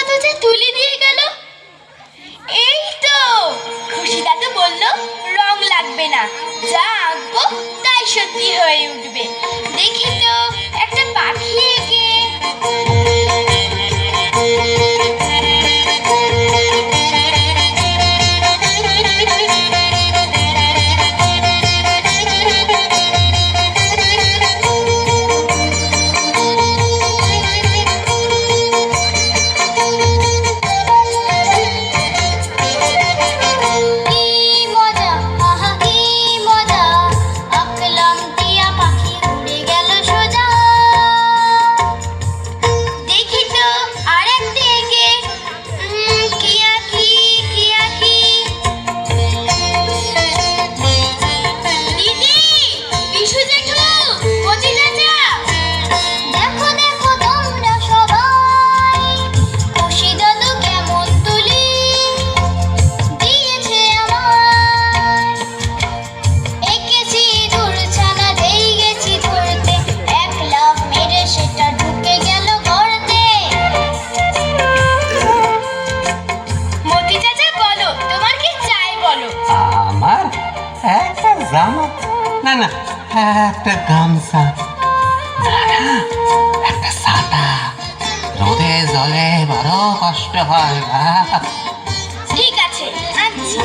তো যে তুলে দিয়ে গেল। এই তো খুশি দাদু বলল রং লাগবে না, যা আঁকবো তাই সত্যি হয়ে উঠবে। দেখি তো একটা পাখি এঁকে। জামা না, না একটা গামছা, একটা ছাতা। রোদে জলে বড় কষ্ট হয়। ঠিক আছে আনছি।